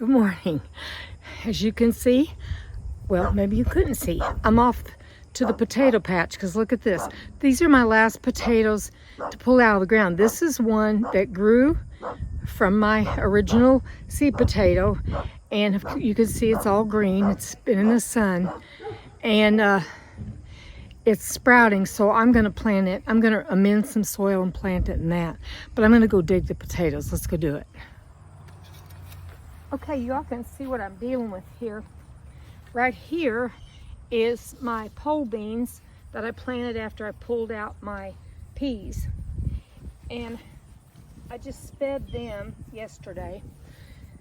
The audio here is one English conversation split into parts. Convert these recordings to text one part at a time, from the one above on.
Good morning. As you can see, well, maybe you couldn't see, I'm off to the potato patch because look at this. These are my last potatoes to pull out of the ground. This is one that grew from my original seed potato, and you can see it's all green. It's been in the sun, and it's sprouting, so I'm going to plant it. I'm going to amend some soil and plant it in that. But I'm going to go dig the potatoes. Let's go do it. Okay, y'all can see what I'm dealing with here. Right here is my pole beans that I planted after I pulled out my peas. And I just sped them yesterday.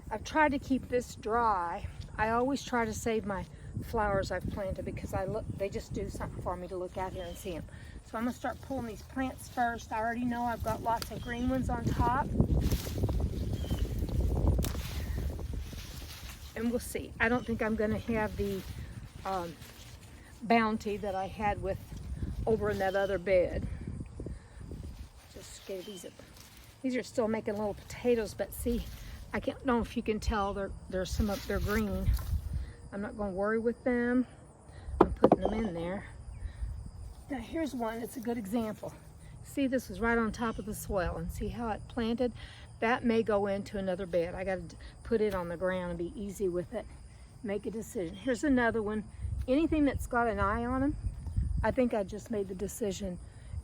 I've tried to keep this dry. I always try to save my flowers I've planted because they just do something for me to look out here and see them. So I'm gonna start pulling these plants first. I already know I've got lots of green ones on top. And we'll see. I don't think I'm gonna have the bounty that I had with over in that other bed. Just gave these are still making little potatoes, but see, I can't know if you can tell there's some up there green. I'm not going to worry with them. I'm putting them in there. Now here's one. It's a good example. See, this was right on top of the soil, and see how it planted? That may go into another bed. I got to put it on the ground and be easy with it. Make a decision. Here's another one. Anything that's got an eye on them, I think I just made the decision.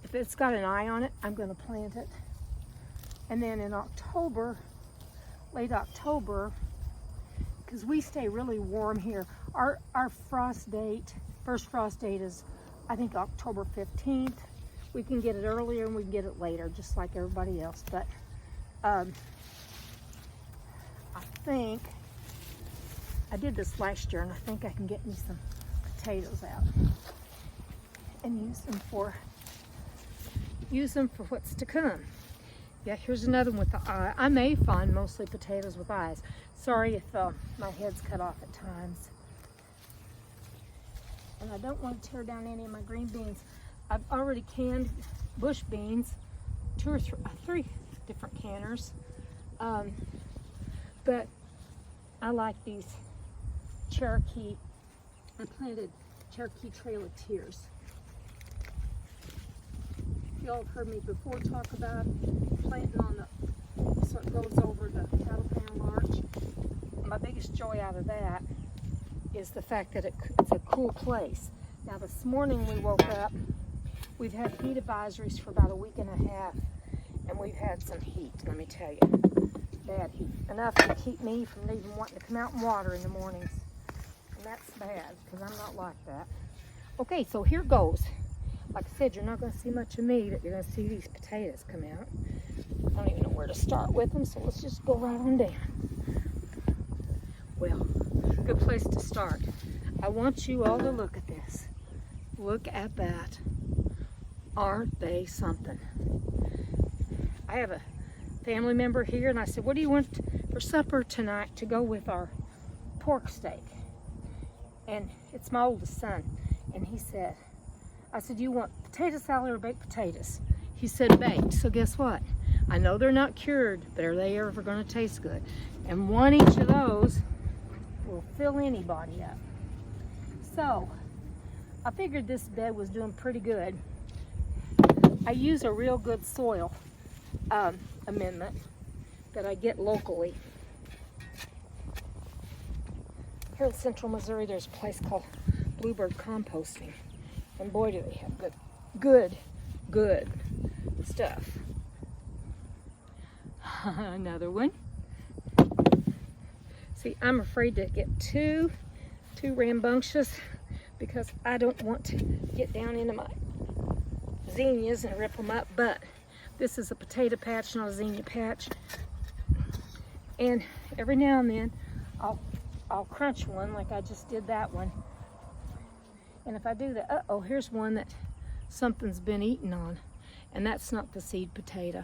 If it's got an eye on it, I'm going to plant it. And then in October, late October, because we stay really warm here, our frost date, first frost date is, I think, October 15th. We can get it earlier and we can get it later, just like everybody else. But I think I did this last year, and I think I can get me some potatoes out and use them for what's to come. Yeah, here's another one with the eye. I may find mostly potatoes with eyes. Sorry if my head's cut off at times. And I don't want to tear down any of my green beans. I've already canned bush beans, 2 or 3 different canners. But I like these Cherokee. I planted Cherokee Trail of Tears. Y'all have heard me before talk about planting on the, so it goes over the cattle panel arch. My biggest joy out of that is the fact that it's a cool place. Now this morning we woke up, we've had heat advisories for about a week and a half, and we've had some heat, let me tell you. Bad heat. Enough to keep me from even wanting to come out and water in the mornings. And that's bad, because I'm not like that. Okay, so here goes. Like I said, you're not going to see much of me, but you're going to see these potatoes come out. I don't even know where to start with them, so let's just go right on down. Well, good place to start. I want you all to look at this. Look at that. Aren't they something? I have a family member here, and I said, what do you want for supper tonight to go with our pork steak? And it's my oldest son, and he said, I said, you want potato salad or baked potatoes? He said baked. So guess what? I know they're not cured, but are they ever going to taste good? And one each of those will fill anybody up. So I figured this bed was doing pretty good. I use a real good soil amendment that I get locally. Here in central Missouri, there's a place called Bluebird Composting. And boy, do they have good stuff. Another one. See, I'm afraid to get too rambunctious because I don't want to get down into my zinnias and rip them up, but this is a potato patch, not a zinnia patch. And every now and then, I'll crunch one like I just did that one. And if I do that, uh-oh, here's one that something's been eaten on. And that's not the seed potato.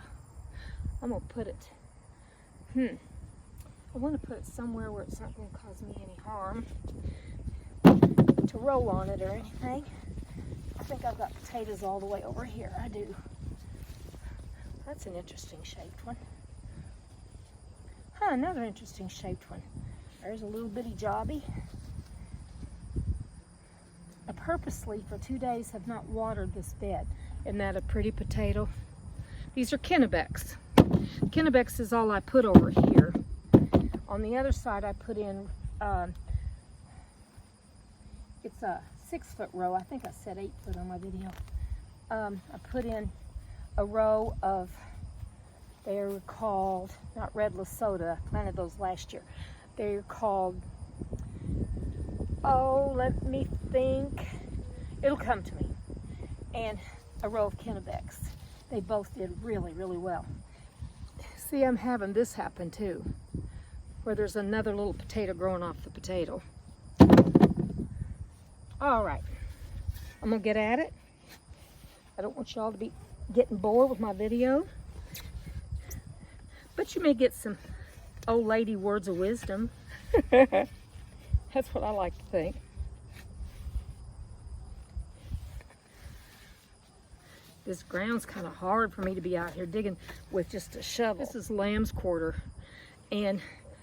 I'm going to put it, I want to put it somewhere where it's not going to cause me any harm to roll on it or anything. I think I've got potatoes all the way over here. I do. That's an interesting shaped one. Another interesting shaped one. There's a little bitty jobby. I purposely for 2 days have not watered this bed. Isn't that a pretty potato? These are Kennebecs. Kennebecs is all I put over here. On the other side I put in, it's a 6-foot row. I think I said 8 foot on my video. I put in a row of, they're called, not red Lesotho, I planted those last year. They're called, oh, let me think. It'll come to me. And a row of Kennebecs. They both did really, really well. See, I'm having this happen too, where there's another little potato growing off the potato. All right, I'm gonna get at it. I don't want y'all to be getting bored with my video, but you may get some old lady words of wisdom. That's what I like to think. This ground's kind of hard for me to be out here digging with just a shovel. This is lamb's quarter, and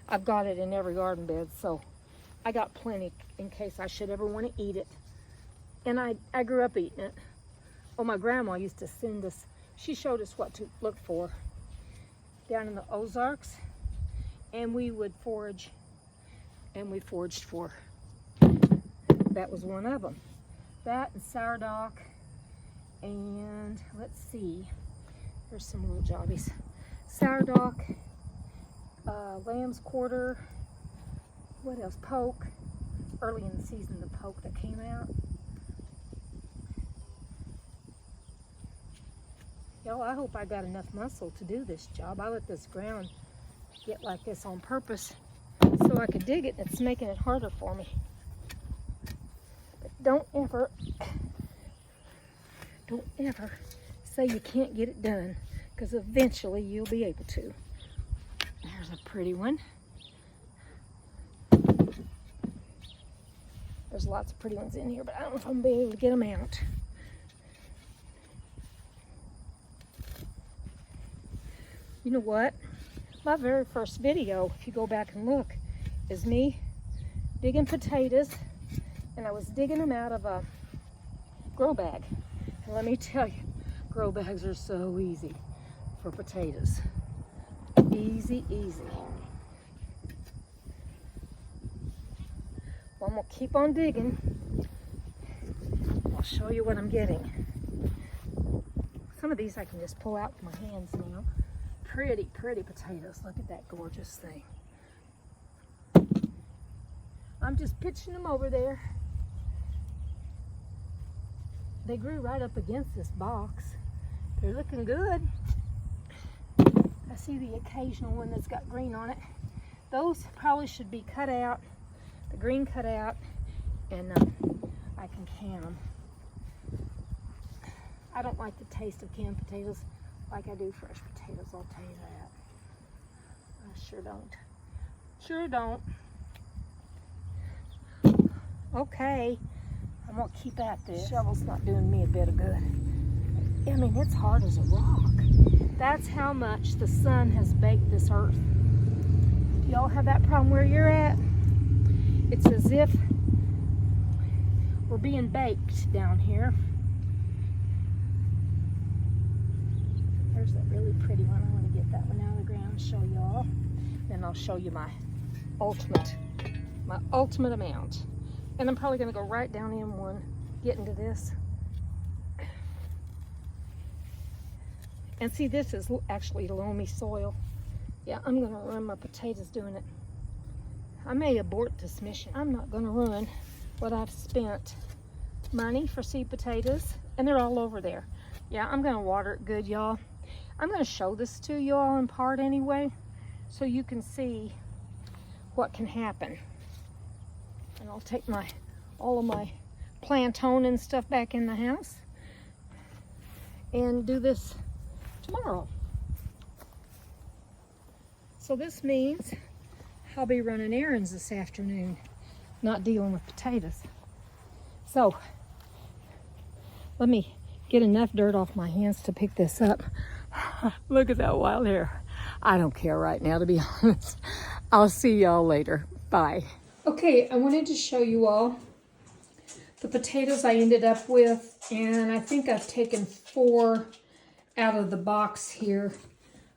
I've got it in every garden bed, so I got plenty in case I should ever want to eat it. And I grew up eating it. Oh, my grandma used to send us, she showed us what to look for down in the Ozarks, and we would forage, and we foraged for. That was one of them. That and sourdough. And let's see, there's some little jobbies. Sourdough, lamb's quarter, what else? Poke. Early in the season, the poke that came out. Y'all, I hope I got enough muscle to do this job. I let this ground get like this on purpose so I could dig it, and it's making it harder for me. But don't ever say you can't get it done, because eventually you'll be able to. There's a pretty one. There's lots of pretty ones in here, but I don't know if I'm going to be able to get them out. You know what? My very first video, if you go back and look, is me digging potatoes, and I was digging them out of a grow bag. And let me tell you, grow bags are so easy for potatoes. Easy, easy. Well, I'm gonna keep on digging. I'll show you what I'm getting. Some of these I can just pull out with my hands now. Pretty, pretty potatoes. Look at that gorgeous thing. I'm just pitching them over there. They grew right up against this box. They're looking good. I see the occasional one that's got green on it. Those probably should be cut out, the green cut out, and I can can them. I don't like the taste of canned potatoes like I do fresh potatoes, I'll tell you that. I sure don't. Sure don't. Okay. I'm gonna keep at this. Shovel's not doing me a bit of good. I mean, it's hard as a rock. That's how much the sun has baked this earth. Do y'all have that problem where you're at? It's as if we're being baked down here. There's that really pretty one. I want to get that one out of the ground and show y'all. Then I'll show you my ultimate amount. And I'm probably going to go right down in one, get into this. And see, this is actually loamy soil. Yeah, I'm going to ruin my potatoes doing it. I may abort this mission. I'm not going to ruin what I've spent money for seed potatoes. And they're all over there. Yeah, I'm going to water it good, y'all. I'm going to show this to y'all in part anyway, so you can see what can happen. And I'll take all of my plantain and stuff back in the house and do this tomorrow. So this means I'll be running errands this afternoon, not dealing with potatoes. So let me get enough dirt off my hands to pick this up. Look at that wild hair. I don't care right now, to be honest. I'll see y'all later. Bye. Bye. Okay, I wanted to show you all the potatoes I ended up with, and I think I've taken 4 out of the box here.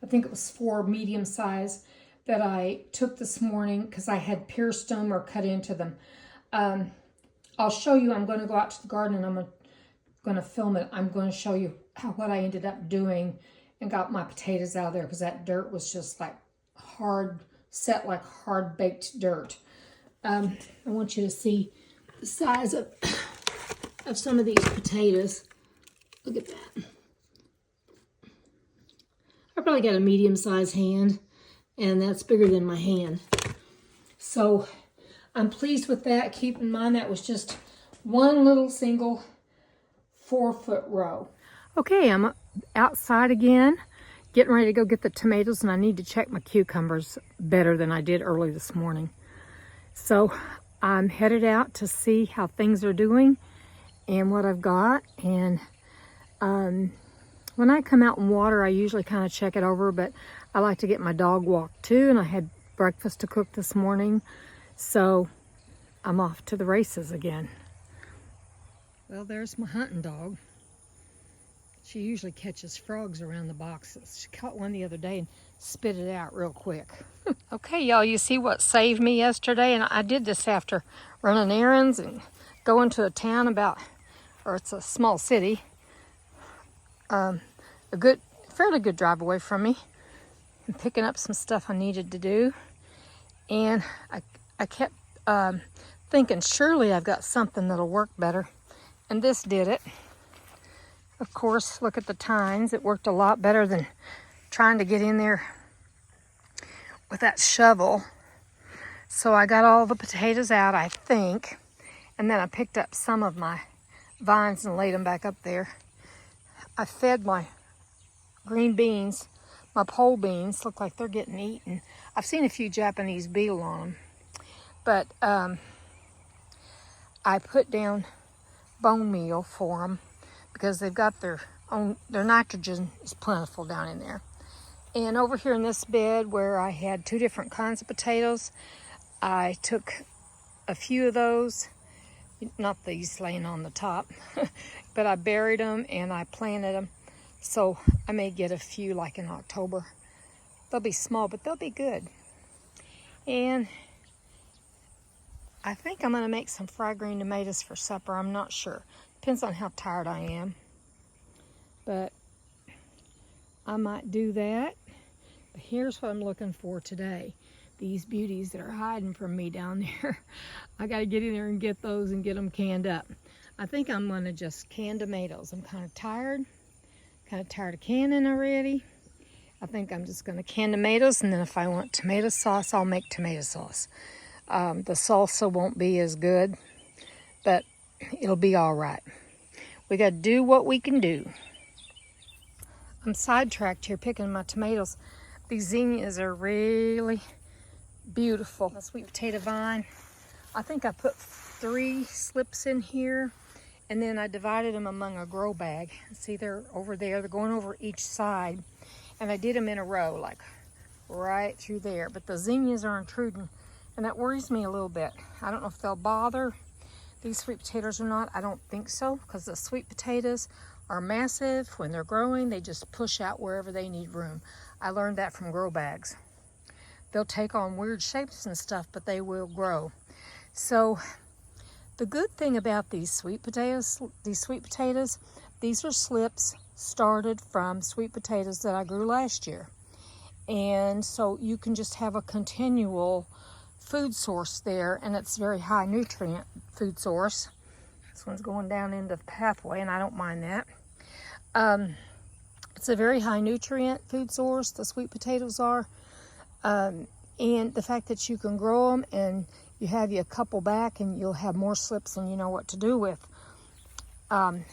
I think it was 4 medium size that I took this morning because I had pierced them or cut into them. I'll show you. I'm going to go out to the garden and I'm going to film it. I'm going to show you what I ended up doing and got my potatoes out of there because that dirt was just like hard, set like hard baked dirt. I want you to see the size of some of these potatoes. Look at that. I probably got a medium-sized hand, and that's bigger than my hand. So I'm pleased with that. Keep in mind that was just one little single 4-foot row. Okay, I'm outside again, getting ready to go get the tomatoes, and I need to check my cucumbers better than I did early this morning. So I'm headed out to see how things are doing and what I've got. And when I come out and water, I usually kind of check it over, but I like to get my dog walked too, and I had breakfast to cook this morning, so I'm off to the races again. Well, there's my hunting dog. She usually catches frogs around the boxes. She caught one the other day and spit it out real quick. Okay, y'all, you see what saved me yesterday? And I did this after running errands and going to a town it's a small city. Fairly good drive away from me, and picking up some stuff I needed to do. And I kept thinking, surely I've got something that'll work better. And this did it. Of course, look at the tines. It worked a lot better than trying to get in there with that shovel. So I got all the potatoes out, I think. And then I picked up some of my vines and laid them back up there. I fed my green beans, my pole beans, look like they're getting eaten. I've seen a few Japanese beetle on them. But I put down bone meal for them because they've got their nitrogen is plentiful down in there. And over here in this bed where I had 2 different kinds of potatoes, I took a few of those, not these laying on the top, but I buried them and I planted them. So I may get a few like in October. They'll be small, but they'll be good. And I think I'm going to make some fried green tomatoes for supper. I'm not sure. Depends on how tired I am. But I might do that. But here's what I'm looking for today. These beauties that are hiding from me down there. I got to get in there and get those and get them canned up. I think I'm going to just can tomatoes. I'm kind of tired of canning already. I think I'm just going to can tomatoes, and then if I want tomato sauce, I'll make tomato sauce. The salsa won't be as good, but it'll be all right. We got to do what we can do. I'm sidetracked here picking my tomatoes. These zinnias are really beautiful. A sweet potato vine. I think I put 3 slips in here, and then I divided them among a grow bag. See, they're over there. They're going over each side, and I did them in a row, like right through there. But the zinnias are intruding, and that worries me a little bit. I don't know if they'll bother these sweet potatoes or not. I don't think so, because the sweet potatoes are massive. When they're growing, they just push out wherever they need room. I learned that from grow bags. They'll take on weird shapes and stuff, but they will grow. So the good thing about these sweet potatoes, these are slips started from sweet potatoes that I grew last year. And so you can just have a continual food source there, and it's very high nutrient food source. This one's going down into the pathway, and I don't mind that. It's a very high nutrient food source, the sweet potatoes are. And the fact that you can grow them and you have a couple back and you'll have more slips than you know what to do with. The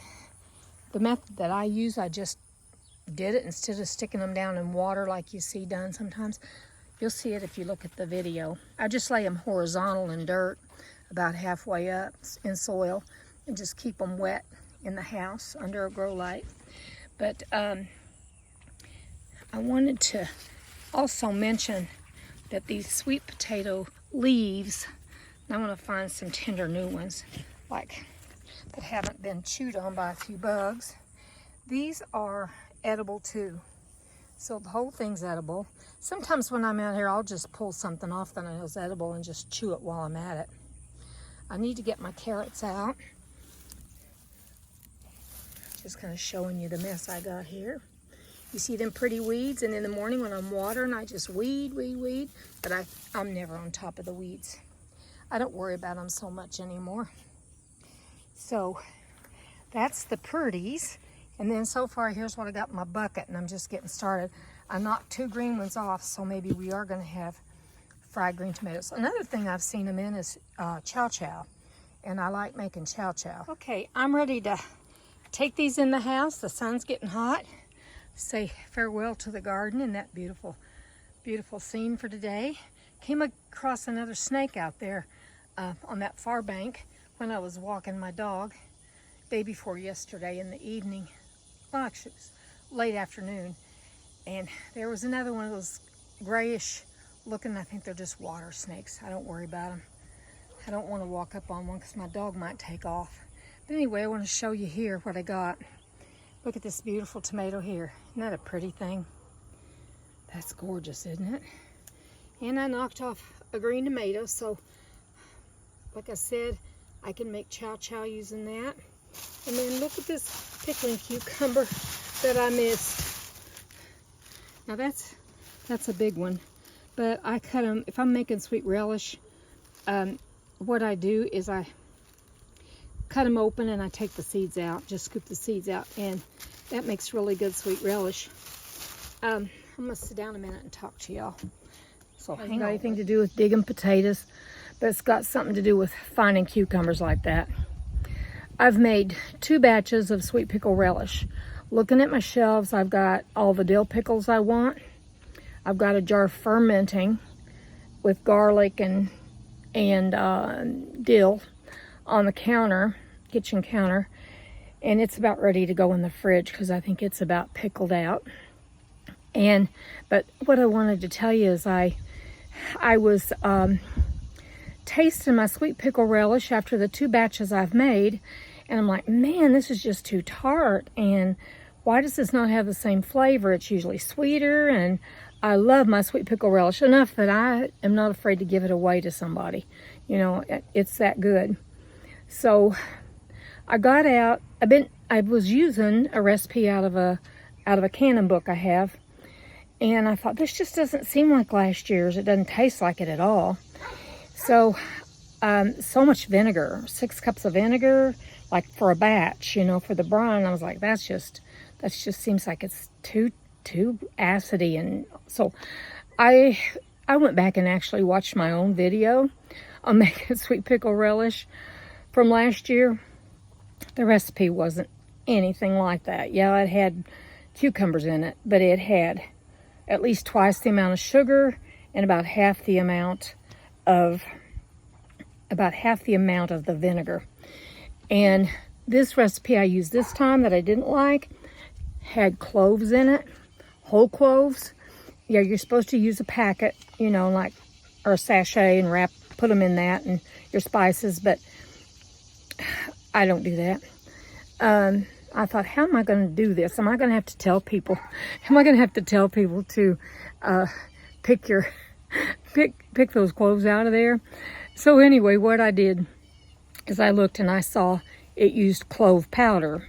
method that I use, I just did it instead of sticking them down in water like you see done sometimes. You'll see it if you look at the video. I just lay them horizontal in dirt about halfway up in soil and just keep them wet in the house under a grow light. But I wanted to also mention that these sweet potato leaves. And I'm gonna find some tender new ones, like that haven't been chewed on by a few bugs. These are edible too. So the whole thing's edible. Sometimes when I'm out here, I'll just pull something off that I know is edible and just chew it while I'm at it. I need to get my carrots out. Just kind of showing you the mess I got here. You see them pretty weeds, and in the morning when I'm watering, I just weed. But I'm never on top of the weeds. I don't worry about them so much anymore. So that's the pretties. And then so far, here's what I got in my bucket, and I'm just getting started. I knocked 2 green ones off, so maybe we are gonna have fried green tomatoes. Another thing I've seen them in is chow chow, and I like making chow chow. Okay, I'm ready to take these in the house. The sun's getting hot. Say farewell to the garden and that beautiful, beautiful scene for today. Came across another snake out there on that far bank when I was walking my dog day before yesterday in the evening. Well, actually, it was late afternoon. And there was another one of those grayish looking, I think they're just water snakes. I don't worry about them. I don't want to walk up on one because my dog might take off. But anyway, I want to show you here what I got. Look at this beautiful tomato here. Isn't that a pretty thing? That's gorgeous, isn't it? And I knocked off a green tomato, so like I said, I can make chow chow using that. And then look at this pickling cucumber that I missed. Now that's a big one, but I cut them. If I'm making sweet relish, what I do is I cut them open and I take the seeds out, just scoop the seeds out, and that makes really good sweet relish. I'm gonna sit down a minute and talk to y'all. So hang on. Anything to do with digging potatoes, but it's got something to do with finding cucumbers like that. I've made 2 batches of sweet pickle relish. Looking at my shelves, I've got all the dill pickles I want. I've got a jar fermenting with garlic and dill on the counter, kitchen counter, and it's about ready to go in the fridge because I think it's about pickled out. But what I wanted to tell you is I was tasting my sweet pickle relish after the 2 batches I've made, and I'm like, man, this is just too tart, and why does this not have the same flavor? It's usually sweeter, and I love my sweet pickle relish enough that I am not afraid to give it away to somebody. You know, it's that good. So I got out, I was using a recipe out of a Canon book I have, and I thought, this just doesn't seem like last year's. It doesn't taste like it at all. So, so much vinegar, 6 cups of vinegar, like for a batch, you know, for the brine. I was like, that just seems like it's too acidy. And so I went back and actually watched my own video on making sweet pickle relish from last year. The recipe wasn't anything like that. Yeah, it had cucumbers in it, but it had at least twice the amount of sugar and about half the amount of the vinegar. And this recipe I used this time that I didn't like had cloves in it, whole cloves. Yeah, you're supposed to use a packet, you know, like, or a sachet, and put them in that and your spices, but I don't do that. I thought, how am I going to do this? Am I going to have to tell people? Am I going to have to tell people to pick those cloves out of there? So anyway, what I did is I looked and I saw it used clove powder,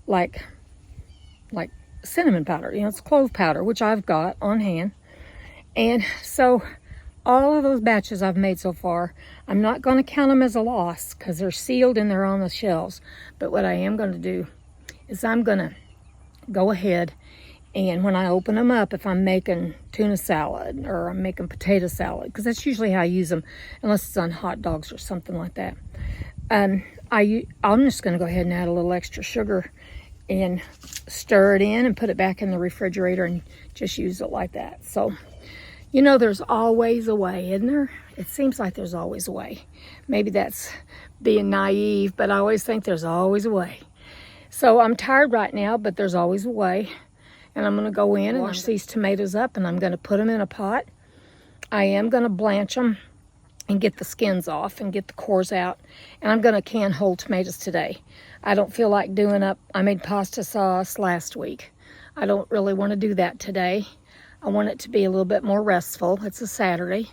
like cinnamon powder. You know, it's clove powder, which I've got on hand. And so all of those batches I've made so far, I'm not going to count them as a loss because they're sealed and they're on the shelves. But what I am going to do is I'm going to go ahead, and when I open them up, if I'm making tuna salad or I'm making potato salad, because that's usually how I use them, unless it's on hot dogs or something like that. I'm just going to go ahead and add a little extra sugar and stir it in and put it back in the refrigerator and just use it like that. So, you know, there's always a way, isn't there? It seems like there's always a way. Maybe that's being naive, but I always think there's always a way. So I'm tired right now, but there's always a way. And I'm going to go in and wash these tomatoes up, and I'm going to put them in a pot. I am going to blanch them and get the skins off and get the cores out. And I'm gonna can whole tomatoes today. I don't feel like doing up, I made pasta sauce last week. I don't really want to do that today. I want it to be a little bit more restful. It's a Saturday.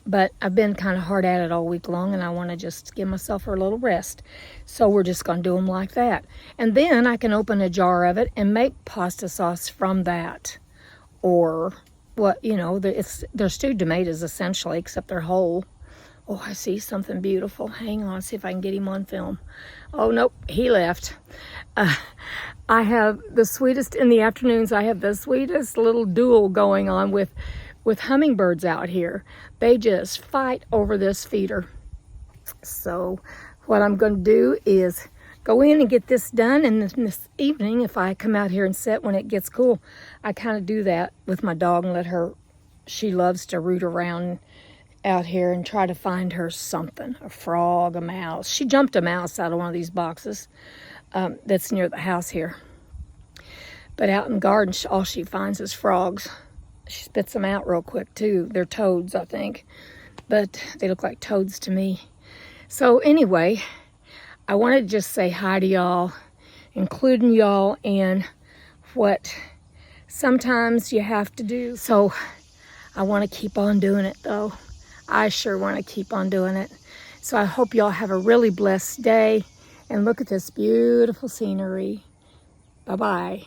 But I've been kind of hard at it all week long, and I want to just give myself a little rest. So we're just going to do them like that. And then I can open a jar of it and make pasta sauce from that. Or, what, you know, they're stewed tomatoes essentially, except they're whole. Oh, I see something beautiful. Hang on, see if I can get him on film. Oh, nope, he left. I have the sweetest, in the afternoons, I have the sweetest little duel going on with hummingbirds out here. They just fight over this feeder. So what I'm going to do is go in and get this done, and this evening, if I come out here and sit when it gets cool, I kind of do that with my dog and let her, she loves to root around out here and try to find her something, a frog, a mouse. She jumped a mouse out of one of these boxes that's near the house here. But out in the garden, all she finds is frogs. She spits them out real quick too. They're toads, I think, but they look like toads to me. So anyway, I wanted to just say hi to y'all, including y'all in what sometimes you have to do. So I want to keep on doing it though. I sure want to keep on doing it. So I hope y'all have a really blessed day, and look at this beautiful scenery. Bye-bye.